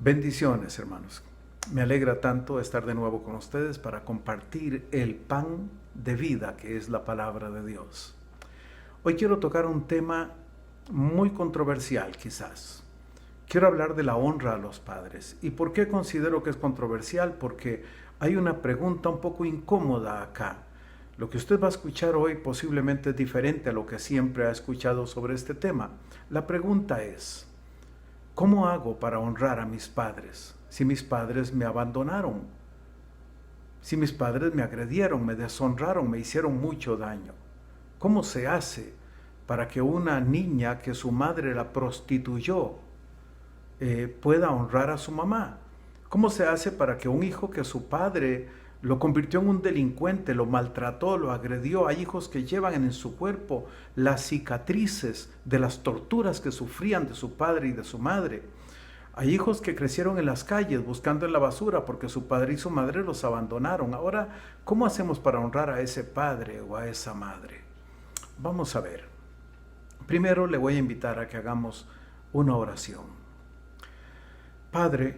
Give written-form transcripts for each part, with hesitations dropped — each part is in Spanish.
Bendiciones, hermanos. Me alegra tanto estar de nuevo con ustedes para compartir el pan de vida que es la palabra de Dios. Hoy quiero tocar un tema muy controversial quizás. Quiero hablar de la honra a los padres. ¿Y por qué considero que es controversial? Porque hay una pregunta un poco incómoda acá. Lo que usted va a escuchar hoy posiblemente es diferente a lo que siempre ha escuchado sobre este tema. La pregunta es: ¿cómo hago para honrar a mis padres si mis padres me abandonaron? Si mis padres me agredieron, me deshonraron, me hicieron mucho daño. ¿Cómo se hace para que una niña que su madre la prostituyó pueda honrar a su mamá? ¿Cómo se hace para que un hijo que su padre lo convirtió en un delincuente, lo maltrató, lo agredió? Hay hijos que llevan en su cuerpo las cicatrices de las torturas que sufrían de su padre y de su madre. Hay hijos que crecieron en las calles buscando en la basura porque su padre y su madre los abandonaron. Ahora, ¿cómo hacemos para honrar a ese padre o a esa madre? Vamos a ver. Primero le voy a invitar a que hagamos una oración. Padre,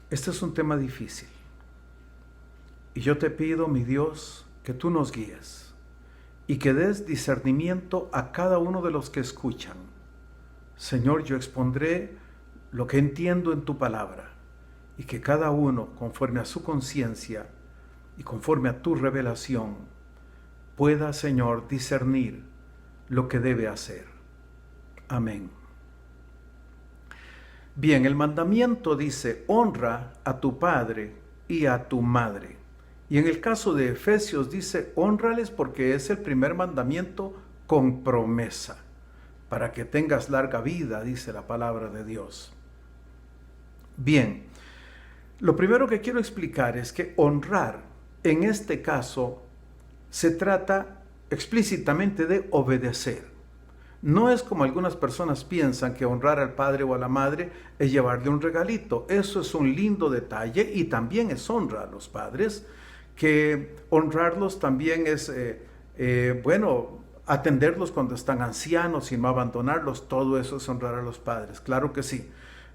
este es un tema difícil. Y yo te pido, mi Dios, que tú nos guíes y que des discernimiento a cada uno de los que escuchan. Señor, yo expondré lo que entiendo en tu palabra y que cada uno, conforme a su conciencia y conforme a tu revelación, pueda, Señor, discernir lo que debe hacer. Amén. Bien, el mandamiento dice: honra a tu padre y a tu madre. Y en el caso de Efesios dice: hónrales porque es el primer mandamiento con promesa, para que tengas larga vida, dice la palabra de Dios. Bien, lo primero que quiero explicar es que honrar, en este caso, se trata explícitamente de obedecer. No es como algunas personas piensan que honrar al padre o a la madre es llevarle un regalito. Eso es un lindo detalle y también es honra a los padres, que honrarlos también es, atenderlos cuando están ancianos y no abandonarlos. Todo eso es honrar a los padres, claro que sí.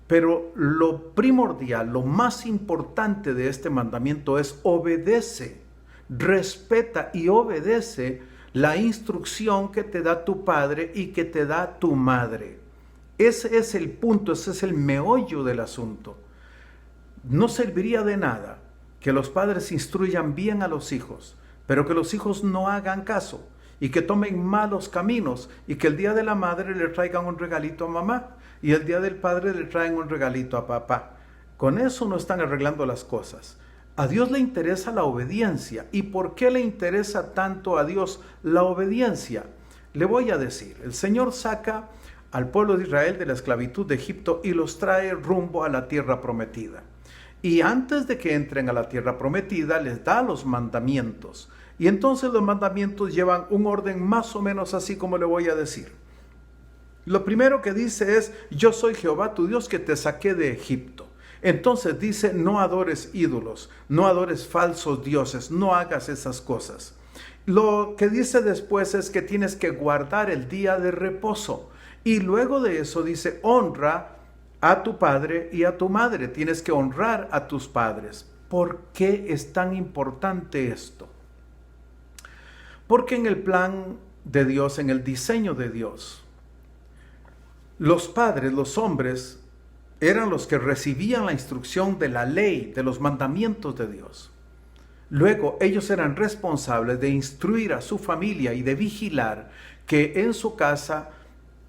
Pero lo primordial, lo más importante de este mandamiento es obedece, respeta y obedece la instrucción que te da tu padre y que te da tu madre. Ese es el punto, ese es el meollo del asunto. No serviría de nada que los padres instruyan bien a los hijos, pero que los hijos no hagan caso y que tomen malos caminos y que el día de la madre le traigan un regalito a mamá y el día del padre le traen un regalito a papá. Con eso no están arreglando las cosas. A Dios le interesa la obediencia. ¿Y por qué le interesa tanto a Dios la obediencia? Le voy a decir, el Señor saca al pueblo de Israel de la esclavitud de Egipto y los trae rumbo a la tierra prometida. Y antes de que entren a la tierra prometida, les da los mandamientos. Y entonces los mandamientos llevan un orden más o menos así como le voy a decir. Lo primero que dice es: yo soy Jehová tu Dios que te saqué de Egipto. Entonces dice: no adores ídolos, no adores falsos dioses, no hagas esas cosas. Lo que dice después es que tienes que guardar el día de reposo. Y luego de eso dice: honra a tu padre y a tu madre. Tienes que honrar a tus padres. ¿Por qué es tan importante esto? Porque en el plan de Dios, en el diseño de Dios, los padres, los hombres, eran los que recibían la instrucción de la ley, de los mandamientos de Dios. Luego ellos eran responsables de instruir a su familia y de vigilar que en su casa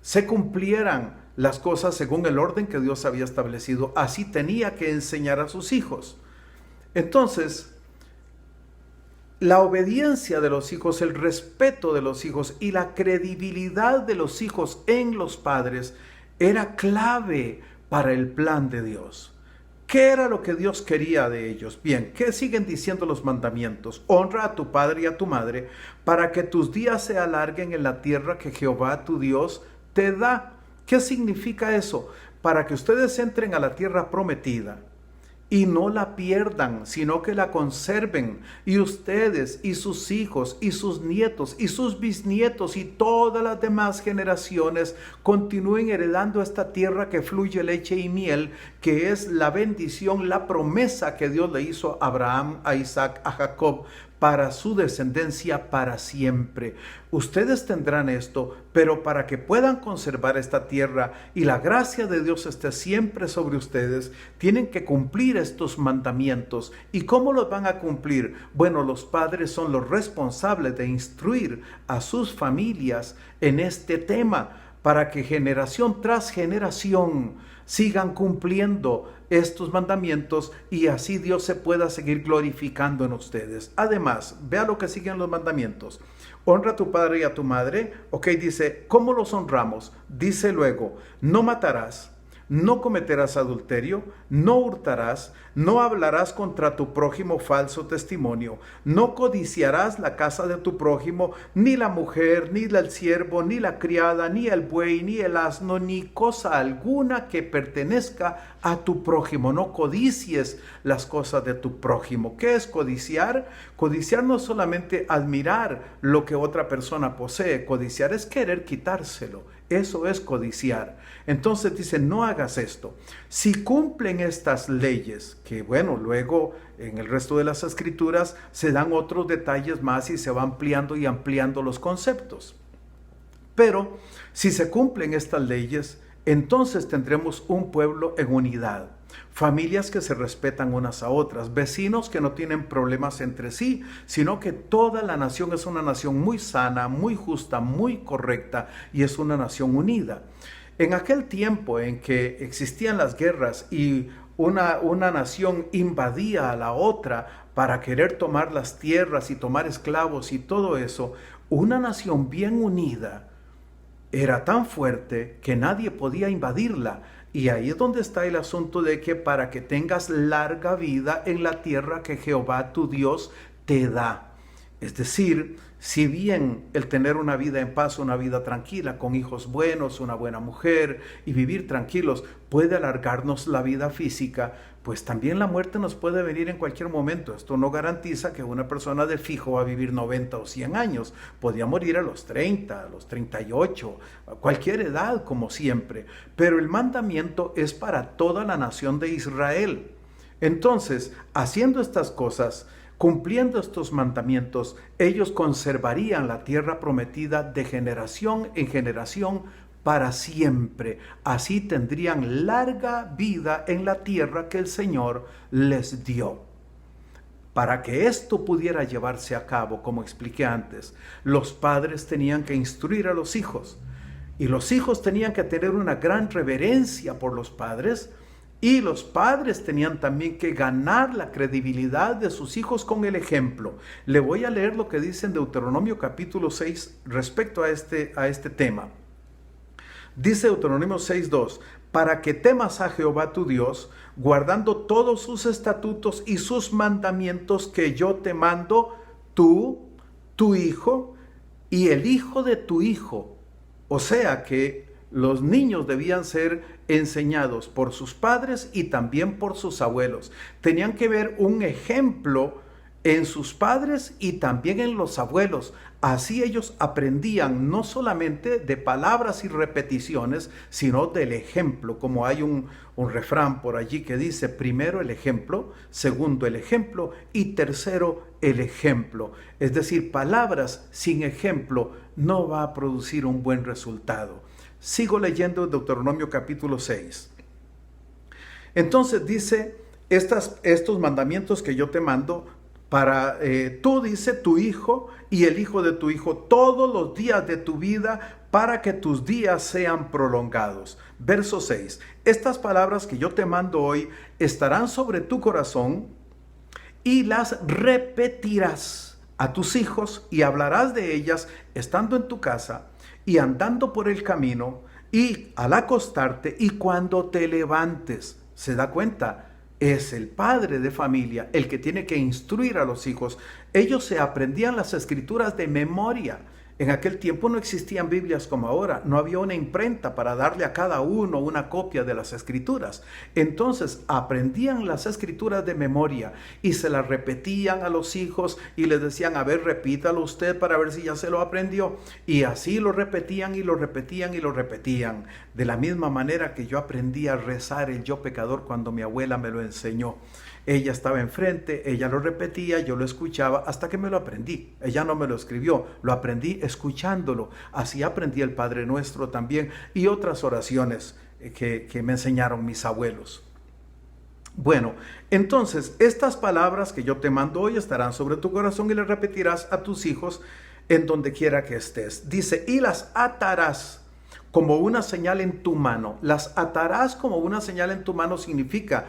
se cumplieran las cosas según el orden que Dios había establecido. Así tenía que enseñar a sus hijos. Entonces, la obediencia de los hijos, el respeto de los hijos y la credibilidad de los hijos en los padres era clave para el plan de Dios. ¿Qué era lo que Dios quería de ellos? Bien, ¿qué siguen diciendo los mandamientos? Honra a tu padre y a tu madre para que tus días se alarguen en la tierra que Jehová tu Dios te da. ¿Qué significa eso? Para que ustedes entren a la tierra prometida y no la pierdan, sino que la conserven. Y ustedes y sus hijos y sus nietos y sus bisnietos y todas las demás generaciones continúen heredando esta tierra que fluye leche y miel, que es la bendición, la promesa que Dios le hizo a Abraham, a Isaac, a Jacob, para su descendencia para siempre. Ustedes tendrán esto, pero para que puedan conservar esta tierra y la gracia de Dios esté siempre sobre ustedes, tienen que cumplir estos mandamientos. ¿Y cómo los van a cumplir? Bueno, los padres son los responsables de instruir a sus familias en este tema, para que generación tras generación sigan cumpliendo estos mandamientos y así Dios se pueda seguir glorificando en ustedes. Además, vea lo que siguen los mandamientos. Honra a tu padre y a tu madre. Ok, dice, ¿cómo los honramos? Dice luego, no matarás, no cometerás adulterio, no hurtarás, no hablarás contra tu prójimo falso testimonio, no codiciarás la casa de tu prójimo, ni la mujer, ni el siervo, ni la criada, ni el buey, ni el asno, ni cosa alguna que pertenezca a tu prójimo. No codicies las cosas de tu prójimo. ¿Qué es codiciar? Codiciar no es solamente admirar lo que otra persona posee, codiciar es querer quitárselo. Eso es codiciar. Entonces dice, no hagas esto. Si cumplen estas leyes, que bueno, luego en el resto de las escrituras se dan otros detalles más y se va ampliando y ampliando los conceptos. Pero si se cumplen estas leyes, entonces tendremos un pueblo en unidad. Familias que se respetan unas a otras, vecinos que no tienen problemas entre sí, sino que toda la nación es una nación muy sana, muy justa, muy correcta y es una nación unida. En aquel tiempo en que existían las guerras y una nación invadía a la otra para querer tomar las tierras y tomar esclavos y todo eso, una nación bien unida era tan fuerte que nadie podía invadirla. Y ahí es donde está el asunto de que para que tengas larga vida en la tierra que Jehová tu Dios te da. Es decir, si bien el tener una vida en paz, una vida tranquila, con hijos buenos, una buena mujer y vivir tranquilos puede alargarnos la vida física, pues también la muerte nos puede venir en cualquier momento. Esto no garantiza que una persona de fijo va a vivir 90 o 100 años. Podría morir a los 30, a los 38, a cualquier edad como siempre. Pero el mandamiento es para toda la nación de Israel. Entonces, haciendo estas cosas, cumpliendo estos mandamientos, ellos conservarían la tierra prometida de generación en generación para siempre. Así tendrían larga vida en la tierra que el Señor les dio. Para que esto pudiera llevarse a cabo, como expliqué antes, los padres tenían que instruir a los hijos y los hijos tenían que tener una gran reverencia por los padres. Y los padres tenían también que ganar la credibilidad de sus hijos con el ejemplo. Le voy a leer lo que dice en Deuteronomio capítulo 6 respecto a este tema. Dice Deuteronomio 6:2, para que temas a Jehová tu Dios, guardando todos sus estatutos y sus mandamientos que yo te mando, tú, tu hijo y el hijo de tu hijo. O sea que los niños debían ser enseñados por sus padres y también por sus abuelos. Tenían que ver un ejemplo en sus padres y también en los abuelos. Así ellos aprendían no solamente de palabras y repeticiones, sino del ejemplo. Como hay un refrán por allí que dice, primero el ejemplo, segundo el ejemplo y tercero el ejemplo. Es decir, palabras sin ejemplo no va a producir un buen resultado. Sigo leyendo Deuteronomio capítulo 6. Entonces dice, estos mandamientos que yo te mando, para tú, dice, tu hijo y el hijo de tu hijo, todos los días de tu vida, para que tus días sean prolongados. Verso 6. Estas palabras que yo te mando hoy estarán sobre tu corazón y las repetirás a tus hijos y hablarás de ellas estando en tu casa y andando por el camino y al acostarte y cuando te levantes. ¿Se da cuenta? Es el padre de familia el que tiene que instruir a los hijos. Ellos se aprendían las escrituras de memoria. En aquel tiempo no existían Biblias como ahora, no había una imprenta para darle a cada uno una copia de las Escrituras. Entonces aprendían las Escrituras de memoria y se las repetían a los hijos y les decían, a ver, repítalo usted para ver si ya se lo aprendió. Y así lo repetían y lo repetían y lo repetían. De la misma manera que yo aprendí a rezar el Yo Pecador cuando mi abuela me lo enseñó. Ella estaba enfrente, ella lo repetía, yo lo escuchaba hasta que me lo aprendí. Ella no me lo escribió, lo aprendí escuchándolo. Así aprendí el Padre Nuestro también y otras oraciones que me enseñaron mis abuelos. Bueno, entonces estas palabras que yo te mando hoy estarán sobre tu corazón y las repetirás a tus hijos en donde quiera que estés. Dice, y las atarás como una señal en tu mano. Las atarás como una señal en tu mano significa,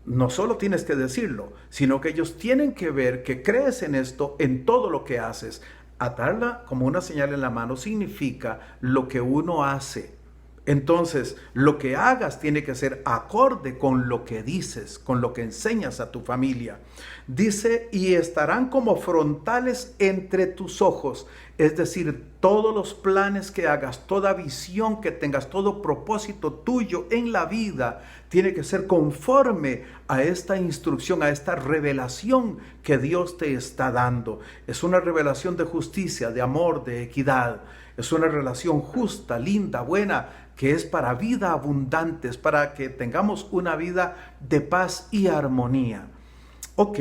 no solo tienes que decirlo, sino que ellos tienen que ver que crees en esto en todo lo que haces. Atarla como una señal en la mano significa lo que uno hace. Entonces, lo que hagas tiene que ser acorde con lo que dices, con lo que enseñas a tu familia. Dice, y estarán como frontales entre tus ojos. Es decir, todos los planes que hagas, toda visión que tengas, todo propósito tuyo en la vida, tiene que ser conforme a esta instrucción, a esta revelación que Dios te está dando. Es una revelación de justicia, de amor, de equidad. Es una relación justa, linda, buena, que es para vida abundante, es para que tengamos una vida de paz y armonía. Ok,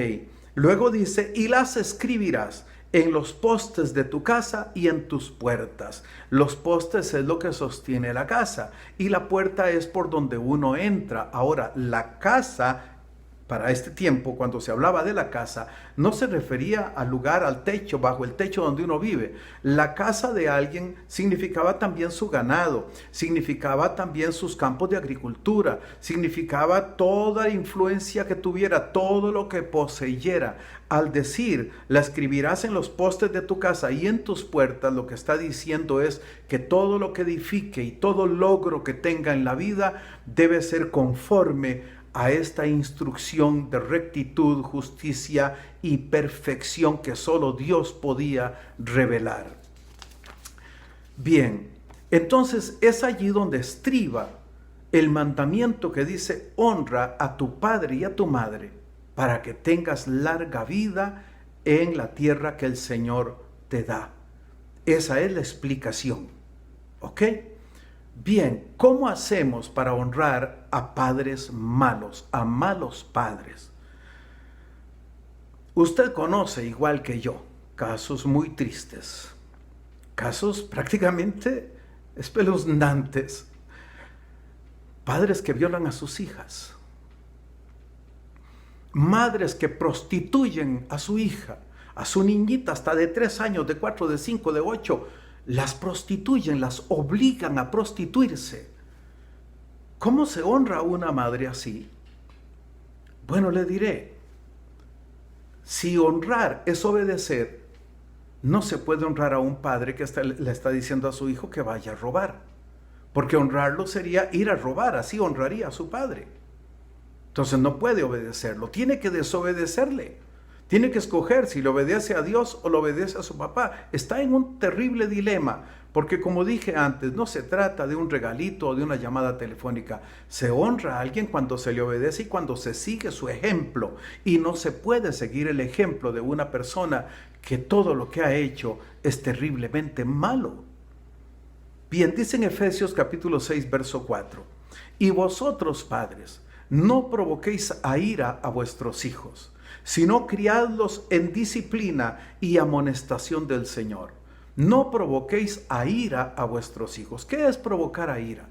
luego dice, y las escribirás en los postes de tu casa y en tus puertas. Los postes es lo que sostiene la casa y la puerta es por donde uno entra. Ahora, la casa, para este tiempo, cuando se hablaba de la casa, no se refería al lugar, al techo, bajo el techo donde uno vive. La casa de alguien significaba también su ganado, significaba también sus campos de agricultura, significaba toda la influencia que tuviera, todo lo que poseyera. Al decir, la escribirás en los postes de tu casa y en tus puertas, lo que está diciendo es que todo lo que edifique y todo logro que tenga en la vida debe ser conforme a esta instrucción de rectitud, justicia y perfección que solo Dios podía revelar. Bien, entonces es allí donde estriba el mandamiento que dice, honra a tu padre y a tu madre para que tengas larga vida en la tierra que el Señor te da. Esa es la explicación, ¿ok? Bien, ¿cómo hacemos para honrar a padres malos, a malos padres? Usted conoce, igual que yo, casos muy tristes, casos prácticamente espeluznantes, padres que violan a sus hijas, madres que prostituyen a su hija, a su niñita hasta de 3 años, de 4, de 5, de 8, las prostituyen, las obligan a prostituirse. ¿Cómo se honra a una madre así? Bueno, le diré, si honrar es obedecer, no se puede honrar a un padre que le está diciendo a su hijo que vaya a robar, porque honrarlo sería ir a robar, así honraría a su padre. Entonces no puede obedecerlo, tiene que desobedecerle. Tiene que escoger si le obedece a Dios o le obedece a su papá. Está en un terrible dilema, porque como dije antes, no se trata de un regalito o de una llamada telefónica. Se honra a alguien cuando se le obedece y cuando se sigue su ejemplo. Y no se puede seguir el ejemplo de una persona que todo lo que ha hecho es terriblemente malo. Bien, dice en Efesios capítulo 6, verso 4. Y vosotros, padres, no provoquéis a ira a vuestros hijos, sino criadlos en disciplina y amonestación del Señor. No provoquéis a ira a vuestros hijos. ¿Qué es provocar a ira?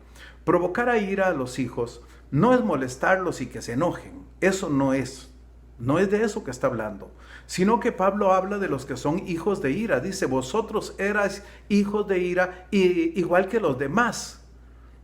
Provocar a ira a los hijos no es molestarlos y que se enojen. Eso no es de eso que está hablando. Sino que Pablo habla de los que son hijos de ira. Dice, vosotros erais hijos de ira igual que los demás.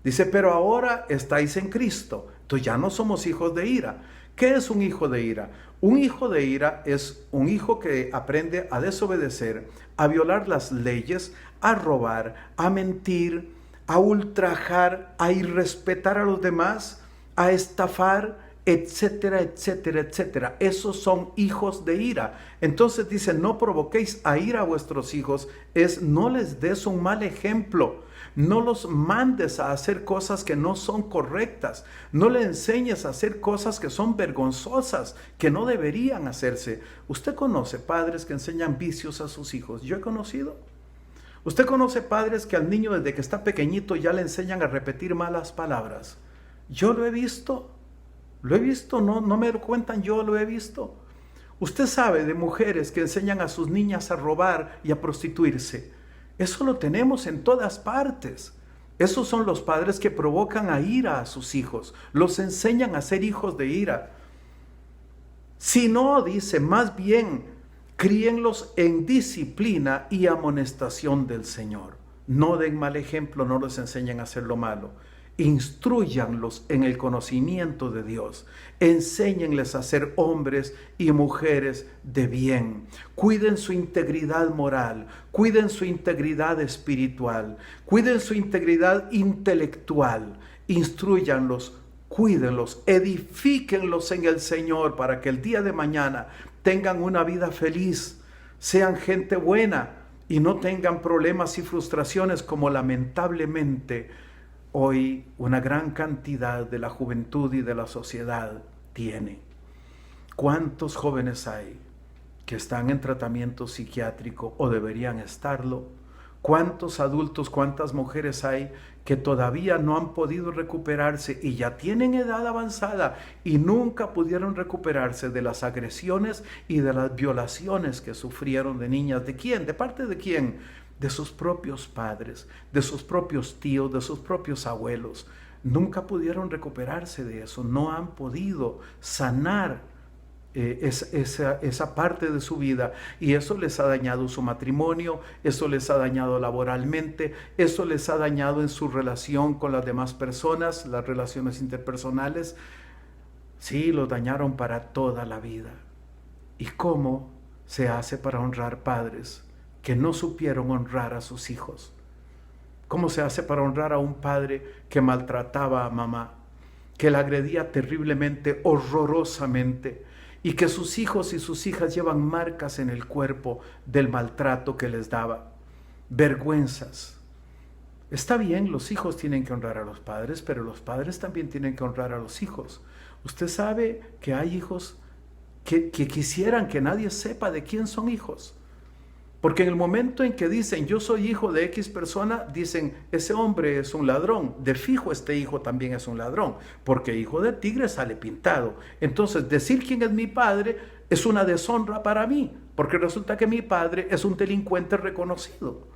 Dice, pero ahora estáis en Cristo. Entonces ya no somos hijos de ira. ¿Qué es un hijo de ira? Un hijo de ira es un hijo que aprende a desobedecer, a violar las leyes, a robar, a mentir, a ultrajar, a irrespetar a los demás, a estafar etcétera, etcétera, etcétera. Esos son hijos de ira. Entonces dice, no provoquéis a ira a vuestros hijos, no les des un mal ejemplo. No los mandes a hacer cosas que no son correctas. No le enseñes a hacer cosas que son vergonzosas, que no deberían hacerse. Usted conoce padres que enseñan vicios a sus hijos. Yo he conocido. Usted conoce padres que al niño desde que está pequeñito ya le enseñan a repetir malas palabras. Yo lo he visto. Lo he visto, no me lo cuentan, yo lo he visto. Usted sabe de mujeres que enseñan a sus niñas a robar y a prostituirse. Eso lo tenemos en todas partes. Esos son los padres que provocan a ira a sus hijos. Los enseñan a ser hijos de ira. Si no, dice, más bien, críenlos en disciplina y amonestación del Señor. No den mal ejemplo, no les enseñen a hacer lo malo. Instrúyanlos en el conocimiento de Dios. Enséñenles a ser hombres y mujeres de bien. Cuiden su integridad moral, cuiden su integridad espiritual, cuiden su integridad intelectual. Instrúyanlos, cuídenlos, edifíquenlos en el Señor para que el día de mañana tengan una vida feliz, sean gente buena y no tengan problemas y frustraciones como lamentablemente hoy una gran cantidad de la juventud y de la sociedad tiene. ¿Cuántos jóvenes hay que están en tratamiento psiquiátrico o deberían estarlo? ¿Cuántos adultos, cuántas mujeres hay que todavía no han podido recuperarse y ya tienen edad avanzada y nunca pudieron recuperarse de las agresiones y de las violaciones que sufrieron de niñas? ¿De quién? ¿De parte de quién? De sus propios padres, de sus propios tíos, de sus propios abuelos. Nunca pudieron recuperarse de eso, no han podido sanar esa parte de su vida, y eso les ha dañado su matrimonio, eso les ha dañado laboralmente, eso les ha dañado en su relación con las demás personas, las relaciones interpersonales. Sí, lo dañaron para toda la vida. ¿Y cómo se hace para honrar padres que no supieron honrar a sus hijos? ¿Cómo se hace para honrar a un padre que maltrataba a mamá, que la agredía terriblemente, horrorosamente, y que sus hijos y sus hijas llevan marcas en el cuerpo del maltrato que les daba? Vergüenzas. Está bien, los hijos tienen que honrar a los padres, pero los padres también tienen que honrar a los hijos. Usted sabe que hay hijos que quisieran que nadie sepa de quién son hijos. Porque en el momento en que dicen, yo soy hijo de X persona, dicen, ese hombre es un ladrón. De fijo, este hijo también es un ladrón, porque hijo de tigre sale pintado. Entonces, decir quién es mi padre es una deshonra para mí, porque resulta que mi padre es un delincuente reconocido.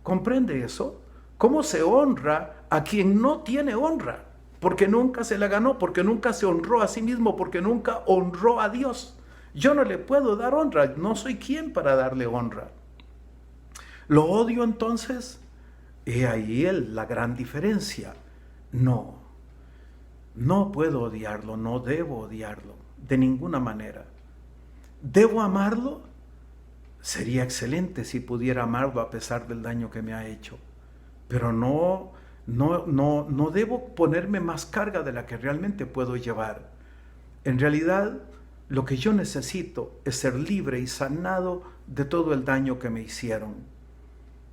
¿Comprende eso? ¿Cómo se honra a quien no tiene honra? Porque nunca se la ganó, porque nunca se honró a sí mismo, porque nunca honró a Dios. Yo no le puedo dar honra, no soy quien para darle honra. ¿Lo odio entonces? He ahí la gran diferencia. No puedo odiarlo, no debo odiarlo, de ninguna manera. ¿Debo amarlo? Sería excelente si pudiera amarlo a pesar del daño que me ha hecho. Pero no debo ponerme más carga de la que realmente puedo llevar. En realidad, lo que yo necesito es ser libre y sanado de todo el daño que me hicieron.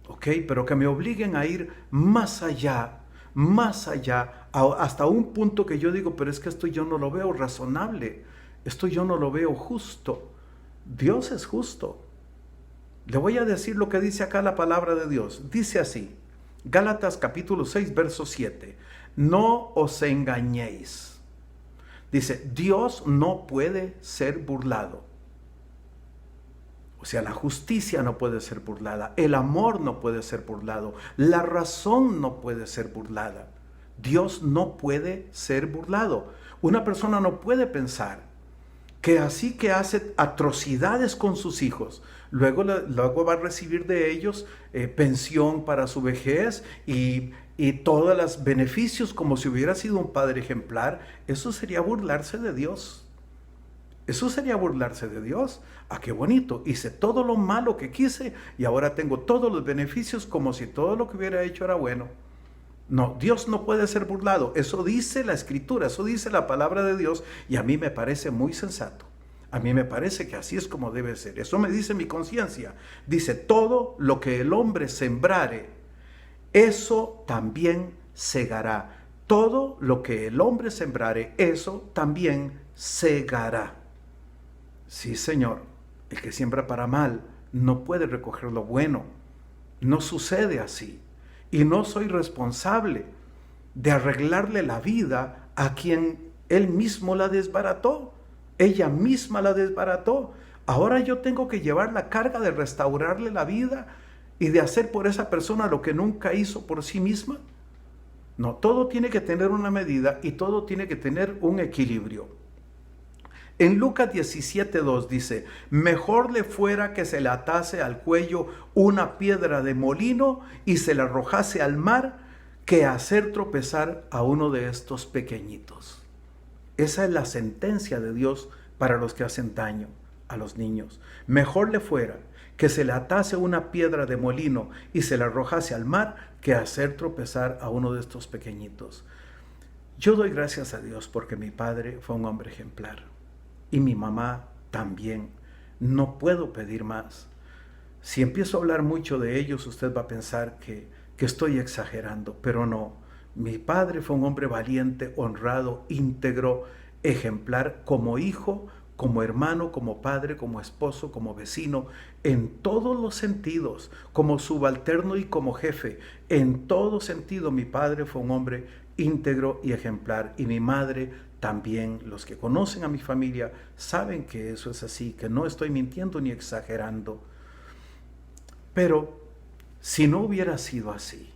¿Ok? Pero que me obliguen a ir más allá, hasta un punto que yo digo, pero es que esto yo no lo veo razonable, esto yo no lo veo justo. Dios es justo. Le voy a decir lo que dice acá la palabra de Dios. Dice así, Gálatas capítulo 6, verso 7. No os engañéis. Dice, Dios no puede ser burlado. O sea, la justicia no puede ser burlada, el amor no puede ser burlado, la razón no puede ser burlada. Dios no puede ser burlado. Una persona no puede pensar que así que hace atrocidades con sus hijos, luego va a recibir de ellos pensión para su vejez y todos los beneficios como si hubiera sido un padre ejemplar. Eso sería burlarse de Dios. Eso sería burlarse de Dios. Ah, qué bonito. Hice todo lo malo que quise y ahora tengo todos los beneficios como si todo lo que hubiera hecho era bueno. No, Dios no puede ser burlado. Eso dice la Escritura, eso dice la palabra de Dios y a mí me parece muy sensato. A mí me parece que así es como debe ser. Eso me dice mi conciencia. Dice, todo lo que el hombre sembrare, eso también segará. Todo lo que el hombre sembrare, eso también segará. Sí, Señor, el que siembra para mal no puede recoger lo bueno. No sucede así. Y no soy responsable de arreglarle la vida a quien él mismo la desbarató. Ella misma la desbarató. Ahora yo tengo que llevar la carga de restaurarle la vida y de hacer por esa persona lo que nunca hizo por sí misma. No, todo tiene que tener una medida y todo tiene que tener un equilibrio. En Lucas 17:2 dice, mejor le fuera que se le atase al cuello una piedra de molino y se la arrojase al mar que hacer tropezar a uno de estos pequeñitos. Esa es la sentencia de Dios para los que hacen daño a los niños. Mejor le fuera que se le atase una piedra de molino y se la arrojase al mar que hacer tropezar a uno de estos pequeñitos. Yo doy gracias a Dios porque mi padre fue un hombre ejemplar. Y mi mamá también. No puedo pedir más. Si empiezo a hablar mucho de ellos, usted va a pensar que estoy exagerando, pero no. Mi padre fue un hombre valiente, honrado, íntegro, ejemplar, como hijo, como hermano, como padre, como esposo, como vecino, en todos los sentidos, como subalterno y como jefe. En todo sentido, mi padre fue un hombre íntegro y ejemplar, y mi madre también. Los que conocen a mi familia saben que eso es así, que no estoy mintiendo ni exagerando. Pero si no hubiera sido así,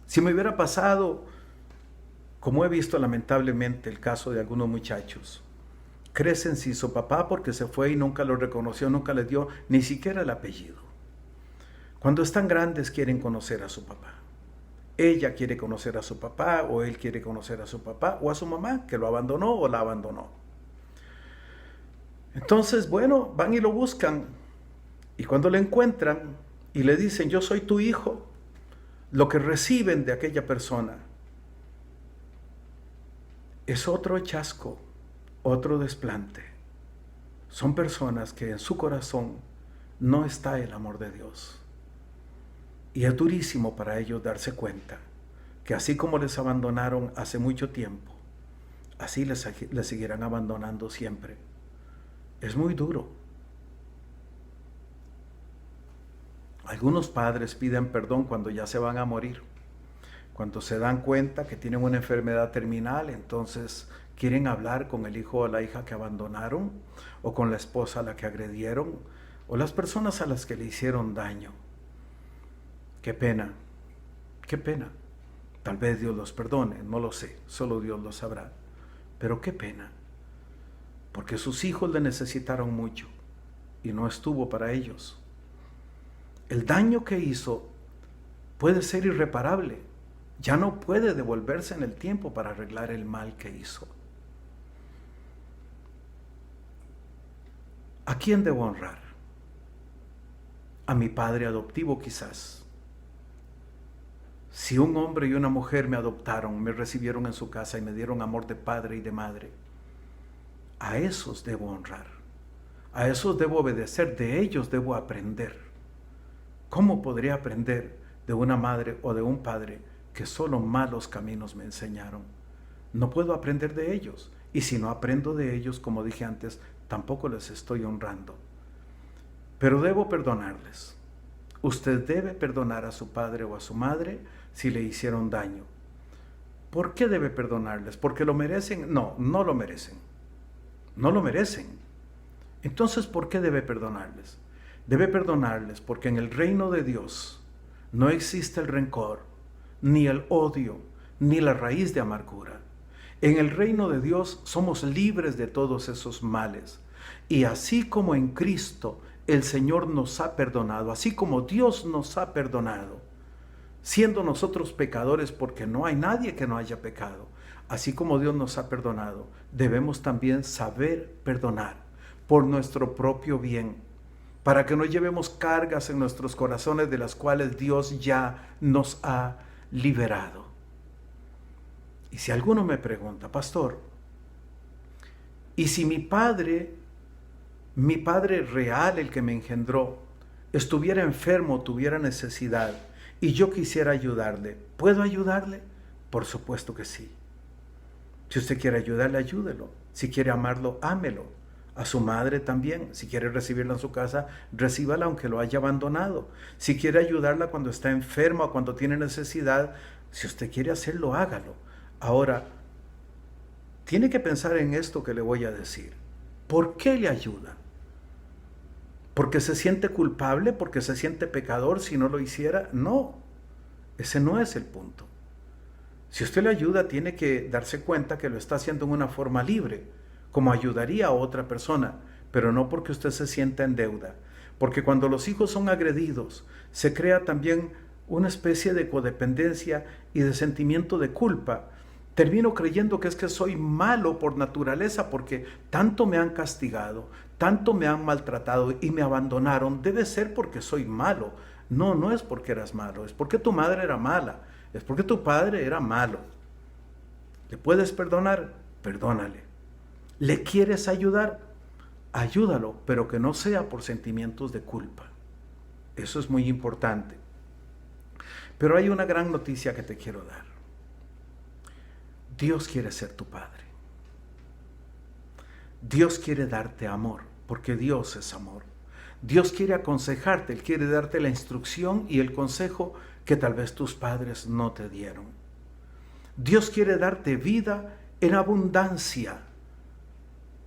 si me hubiera pasado, como he visto lamentablemente el caso de algunos muchachos, crecen sin su papá porque se fue y nunca lo reconoció, nunca le dio ni siquiera el apellido. Cuando están grandes quieren conocer a su papá. Ella quiere conocer a su papá, o él quiere conocer a su papá, o a su mamá, que lo abandonó o la abandonó. Entonces, bueno, van y lo buscan. Y cuando lo encuentran y le dicen, yo soy tu hijo, lo que reciben de aquella persona es otro hallazgo, otro desplante. Son personas que en su corazón no está el amor de Dios. Y es durísimo para ellos darse cuenta que así como les abandonaron hace mucho tiempo, así les seguirán abandonando siempre. Es muy duro. Algunos padres piden perdón cuando ya se van a morir. Cuando se dan cuenta que tienen una enfermedad terminal, entonces quieren hablar con el hijo o la hija que abandonaron, o con la esposa a la que agredieron, o las personas a las que le hicieron daño. Qué pena, qué pena. Tal vez Dios los perdone, no lo sé, solo Dios lo sabrá. Pero qué pena, porque sus hijos le necesitaron mucho y no estuvo para ellos. El daño que hizo puede ser irreparable. Ya no puede devolverse en el tiempo para arreglar el mal que hizo. ¿A quién debo honrar? A mi padre adoptivo quizás. Si un hombre y una mujer me adoptaron, me recibieron en su casa y me dieron amor de padre y de madre, a esos debo honrar, a esos debo obedecer, de ellos debo aprender. ¿Cómo podría aprender de una madre o de un padre que solo malos caminos me enseñaron? No puedo aprender de ellos, y si no aprendo de ellos, como dije antes, tampoco les estoy honrando. Pero debo perdonarles. Usted debe perdonar a su padre o a su madre si le hicieron daño. ¿Por qué debe perdonarles? ¿Porque lo merecen? No, no lo merecen. No lo merecen. Entonces, ¿por qué debe perdonarles? Debe perdonarles porque en el reino de Dios no existe el rencor, ni el odio, ni la raíz de amargura. En el reino de Dios somos libres de todos esos males. Y así como en Cristo el Señor nos ha perdonado, así como Dios nos ha perdonado, siendo nosotros pecadores, porque no hay nadie que no haya pecado, así como Dios nos ha perdonado, debemos también saber perdonar por nuestro propio bien, para que no llevemos cargas en nuestros corazones de las cuales Dios ya nos ha liberado. Y si alguno me pregunta, pastor, ¿y si mi padre real, el que me engendró, estuviera enfermo, tuviera necesidad, y yo quisiera ayudarle, ¿puedo ayudarle? Por supuesto que sí. Si usted quiere ayudarle, ayúdelo. Si quiere amarlo, ámelo. A su madre también. Si quiere recibirla en su casa, recíbala aunque lo haya abandonado. Si quiere ayudarla cuando está enferma o cuando tiene necesidad, si usted quiere hacerlo, hágalo. Ahora, tiene que pensar en esto que le voy a decir. ¿Por qué le ayuda? ¿Porque se siente culpable? ¿Porque se siente pecador si no lo hiciera? No, ese no es el punto. Si usted le ayuda, tiene que darse cuenta que lo está haciendo en una forma libre, como ayudaría a otra persona, pero no porque usted se sienta en deuda. Porque cuando los hijos son agredidos, se crea también una especie de codependencia y de sentimiento de culpa. Termino creyendo que es que soy malo por naturaleza porque tanto me han castigado, tanto me han maltratado y me abandonaron. Debe ser porque soy malo. No, no es porque eras malo, es porque tu madre era mala, es porque tu padre era malo. ¿Le puedes perdonar? Perdónale. ¿Le quieres ayudar? Ayúdalo, pero que no sea por sentimientos de culpa. Eso es muy importante. Pero hay una gran noticia que te quiero dar. Dios quiere ser tu Padre. Dios quiere darte amor, porque Dios es amor. Dios quiere aconsejarte, Él quiere darte la instrucción y el consejo que tal vez tus padres no te dieron. Dios quiere darte vida en abundancia.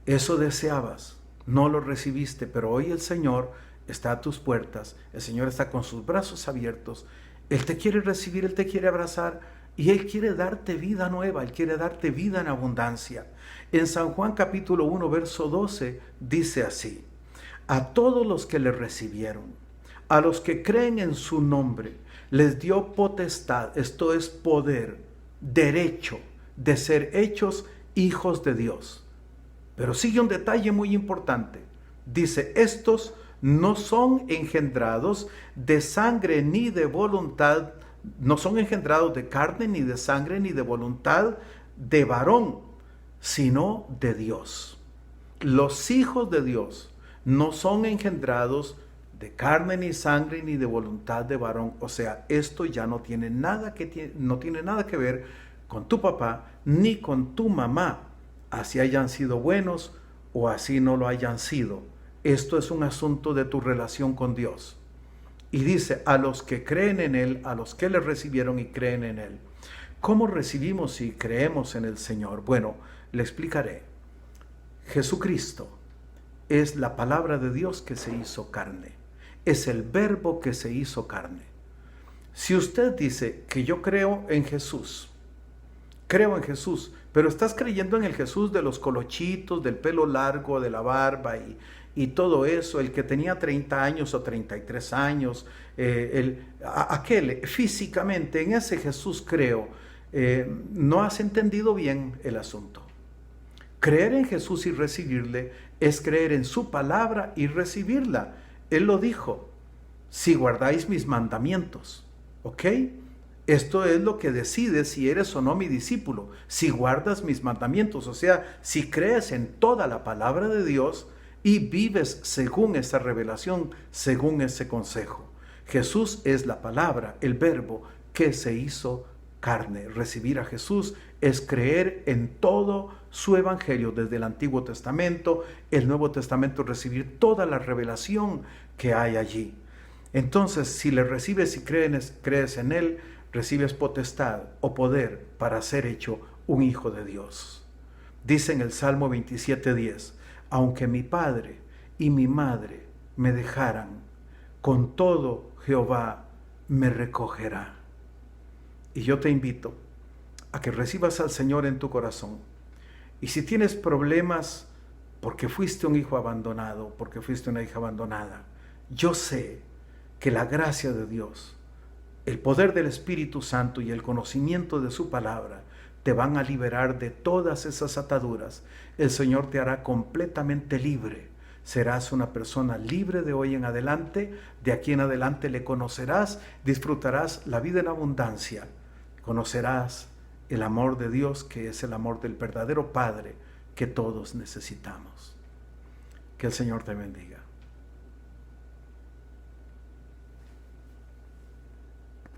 Eso deseabas, no lo recibiste, pero hoy el Señor está a tus puertas, el Señor está con sus brazos abiertos, Él te quiere recibir, Él te quiere abrazar, y Él quiere darte vida nueva, Él quiere darte vida en abundancia. En San Juan capítulo 1, verso 12, dice así: a todos los que le recibieron, a los que creen en su nombre, les dio potestad, esto es poder, derecho de ser hechos hijos de Dios. Pero sigue un detalle muy importante. Dice, estos no son engendrados de sangre ni de voluntad, no son engendrados de carne, ni de sangre, ni de voluntad de varón, sino de Dios. Los hijos de Dios no son engendrados de carne, ni sangre, ni de voluntad de varón. O sea, esto ya no tiene nada que ver con tu papá, ni con tu mamá, así hayan sido buenos o así no lo hayan sido. Esto es un asunto de tu relación con Dios. Y dice, a los que creen en Él, a los que le recibieron y creen en Él. ¿Cómo recibimos y creemos en el Señor? Bueno, le explicaré. Jesucristo es la palabra de Dios que se hizo carne. Es el verbo que se hizo carne. Si usted dice que yo creo en Jesús, pero estás creyendo en el Jesús de los colochitos, del pelo largo, de la barba y todo eso, el que tenía 30 años o 33 años, aquel físicamente, en ese Jesús creo, no has entendido bien el asunto. Creer en Jesús y recibirle es creer en su palabra y recibirla. Él lo dijo, si guardáis mis mandamientos, ¿ok? Esto es lo que decide si eres o no mi discípulo, si guardas mis mandamientos, o sea, si crees en toda la palabra de Dios y vives según esa revelación, según ese consejo. Jesús es la palabra, el verbo que se hizo carne. Recibir a Jesús es creer en todo su evangelio, desde el Antiguo Testamento, el Nuevo Testamento, recibir toda la revelación que hay allí. Entonces, si le recibes y crees en Él, recibes potestad o poder para ser hecho un hijo de Dios. Dice en el Salmo 27:10, aunque mi padre y mi madre me dejaran, con todo Jehová me recogerá. Y yo te invito a que recibas al Señor en tu corazón. Y si tienes problemas porque fuiste un hijo abandonado, porque fuiste una hija abandonada, yo sé que la gracia de Dios, el poder del Espíritu Santo y el conocimiento de su palabra te van a liberar de todas esas ataduras. El Señor te hará completamente libre. Serás una persona libre de hoy en adelante. De aquí en adelante le conocerás, disfrutarás la vida en abundancia. Conocerás el amor de Dios, que es el amor del verdadero Padre que todos necesitamos. Que el Señor te bendiga.